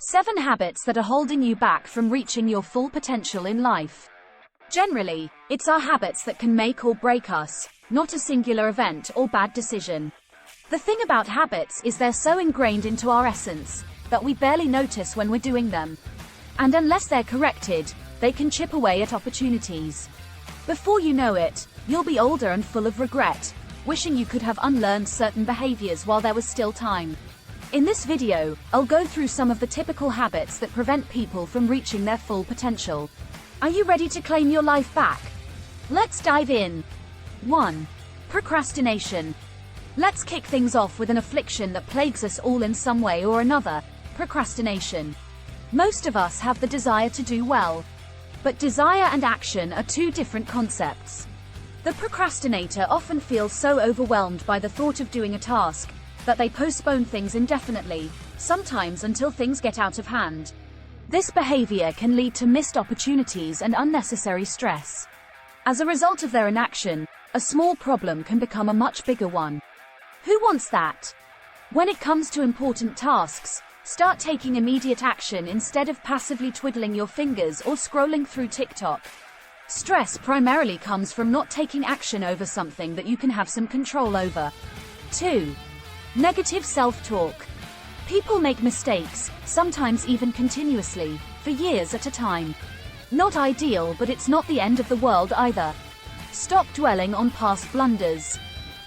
7 habits that are holding you back from reaching your full potential in life. Generally, it's our habits that can make or break us, not a singular event or bad decision. The thing about habits is they're so ingrained into our essence that we barely notice when we're doing them. And unless they're corrected, they can chip away at opportunities. Before you know it, you'll be older and full of regret, wishing you could have unlearned certain behaviors while there was still time. In this video, I'll go through some of the typical habits that prevent people from reaching their full potential. Are you ready to claim your life back? Let's dive in. 1. Procrastination. Let's kick things off with an affliction that plagues us all in some way or another: procrastination. Most of us have the desire to do well. But desire and action are two different concepts. The procrastinator often feels so overwhelmed by the thought of doing a task that they postpone things indefinitely, sometimes until things get out of hand. This behavior can lead to missed opportunities and unnecessary stress. As a result of their inaction, a small problem can become a much bigger one. Who wants that? When it comes to important tasks, start taking immediate action instead of passively twiddling your fingers or scrolling through TikTok. Stress primarily comes from not taking action over something that you can have some control over. 2. Negative self-talk. People make mistakes, sometimes even continuously, for years at a time. Not ideal, but it's not the end of the world either. Stop dwelling on past blunders.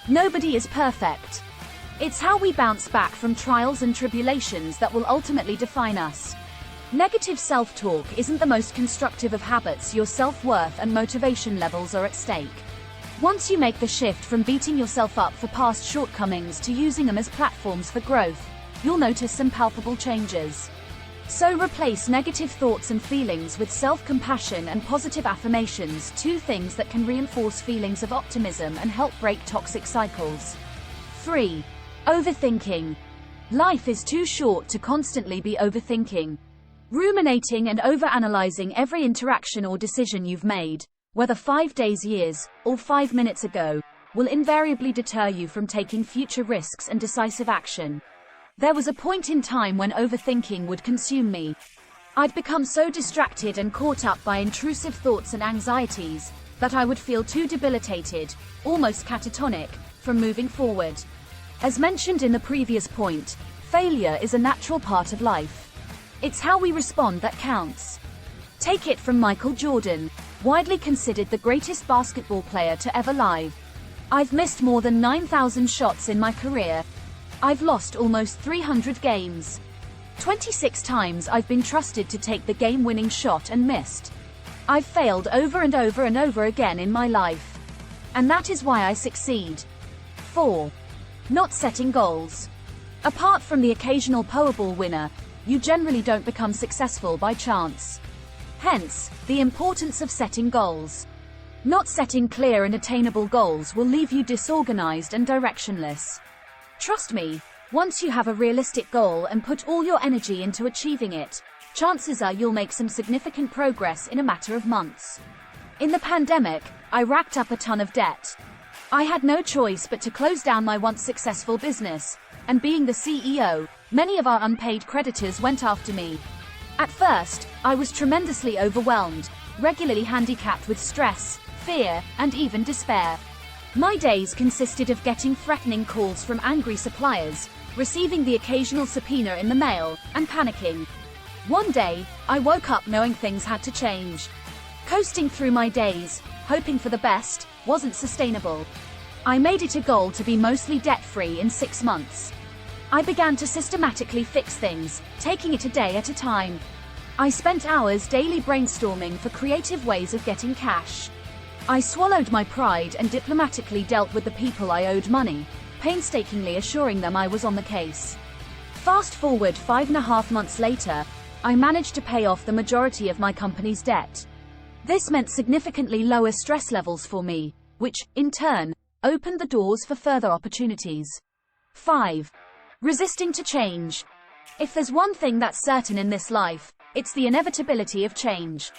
Nobody is perfect. It's how we bounce back from trials and tribulations that will ultimately define us. Negative self-talk isn't the most constructive of habits. Your self-worth and motivation levels are at stake. Once you make the shift from beating yourself up for past shortcomings to using them as platforms for growth, you'll notice some palpable changes. So replace negative thoughts and feelings with self-compassion and positive affirmations, two things that can reinforce feelings of optimism and help break toxic cycles. 3. Overthinking. Life is too short to constantly be overthinking. Ruminating and overanalyzing every interaction or decision you've made, whether 5 days, years, or 5 minutes ago, will invariably deter you from taking future risks and decisive action. There was a point in time when overthinking would consume me. I'd become so distracted and caught up by intrusive thoughts and anxieties that I would feel too debilitated, almost catatonic, from moving forward. As mentioned in the previous point, failure is a natural part of life. It's how we respond that counts. Take it from Michael Jordan, widely considered the greatest basketball player to ever live. I've missed more than 9,000 shots in my career. I've lost almost 300 games. 26 times I've been trusted to take the game-winning shot and missed. I've failed over and over and over again in my life. And that is why I succeed. 4. Not setting goals. Apart from the occasional Powerball winner, you generally don't become successful by chance. Hence, the importance of setting goals. Not setting clear and attainable goals will leave you disorganized and directionless. Trust me, once you have a realistic goal and put all your energy into achieving it, chances are you'll make some significant progress in a matter of months. In the pandemic, I racked up a ton of debt. I had no choice but to close down my once successful business, and being the CEO, many of our unpaid creditors went after me. At first, I was tremendously overwhelmed, regularly handicapped with stress, fear, and even despair. My days consisted of getting threatening calls from angry suppliers, receiving the occasional subpoena in the mail, and panicking. One day, I woke up knowing things had to change. Coasting through my days, hoping for the best, wasn't sustainable. I made it a goal to be mostly debt-free in 6 months. I began to systematically fix things, taking it a day at a time. I spent hours daily brainstorming for creative ways of getting cash. I swallowed my pride and diplomatically dealt with the people I owed money, painstakingly assuring them I was on the case. Fast forward 5.5 months later, I managed to pay off the majority of my company's debt. This meant significantly lower stress levels for me, which, in turn, opened the doors for further opportunities. 5. Resisting to change. If there's one thing that's certain in this life, it's the inevitability of change.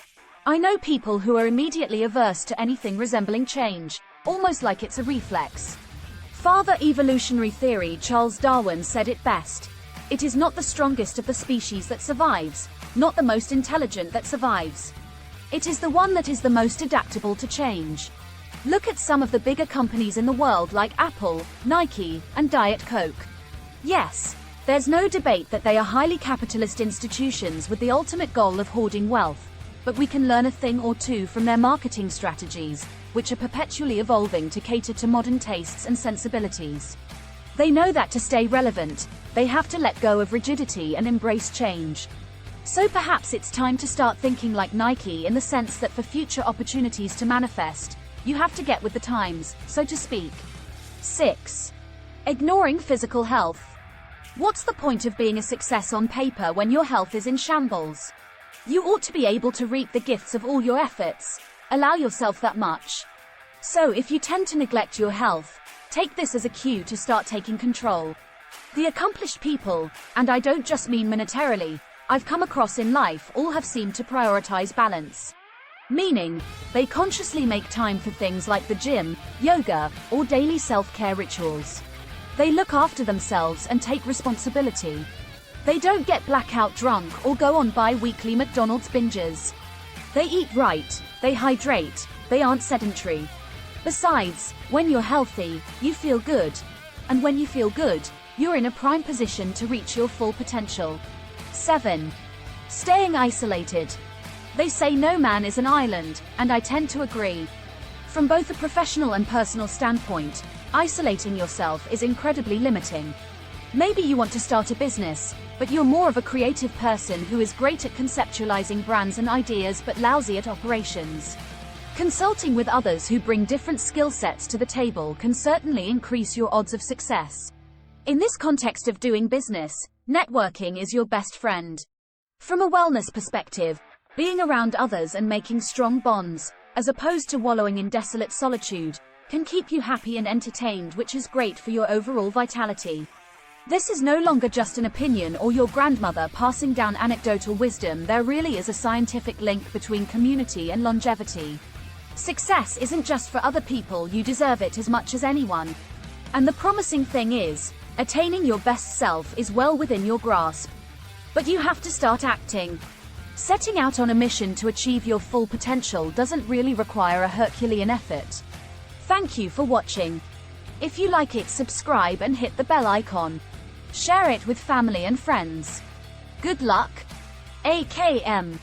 I know people who are immediately averse to anything resembling change, almost like it's a reflex. Father evolutionary theory Charles Darwin said it best: It is not the strongest of the species that survives, not the most intelligent that survives. It is the one that is the most adaptable to change. Look at some of the bigger companies in the world like Apple, Nike, and Diet Coke. Yes, there's no debate that they are highly capitalist institutions with the ultimate goal of hoarding wealth, but we can learn a thing or two from their marketing strategies, which are perpetually evolving to cater to modern tastes and sensibilities. They know that to stay relevant, they have to let go of rigidity and embrace change. So perhaps it's time to start thinking like Nike in the sense that for future opportunities to manifest, you have to get with the times, so to speak. 6. Ignoring physical health. What's the point of being a success on paper when your health is in shambles? You ought to be able to reap the gifts of all your efforts. Allow yourself that much. So if you tend to neglect your health, take this as a cue to start taking control. The accomplished people, and I don't just mean monetarily, I've come across in life all have seemed to prioritize balance. Meaning, they consciously make time for things like the gym, yoga, or daily self-care rituals. They look after themselves and take responsibility. They don't get blackout drunk or go on bi-weekly McDonald's binges. They eat right, they hydrate, they aren't sedentary. Besides, when you're healthy, you feel good. And when you feel good, you're in a prime position to reach your full potential. 7. Staying isolated. They say no man is an island, and I tend to agree. From both a professional and personal standpoint, isolating yourself is incredibly limiting. Maybe you want to start a business, but you're more of a creative person who is great at conceptualizing brands and ideas but lousy at operations. Consulting with others who bring different skill sets to the table can certainly increase your odds of success. In this context of doing business, networking is your best friend. From a wellness perspective, being around others and making strong bonds, as opposed to wallowing in desolate solitude, can keep you happy and entertained, which is great for your overall vitality. This is no longer just an opinion or your grandmother passing down anecdotal wisdom. There really is a scientific link between community and longevity. Success isn't just for other people, you deserve it as much as anyone. And the promising thing is, attaining your best self is well within your grasp. But you have to start acting. Setting out on a mission to achieve your full potential doesn't really require a Herculean effort. Thank you for watching. If you like it, subscribe and hit the bell icon. Share it with family and friends. Good luck. AKM.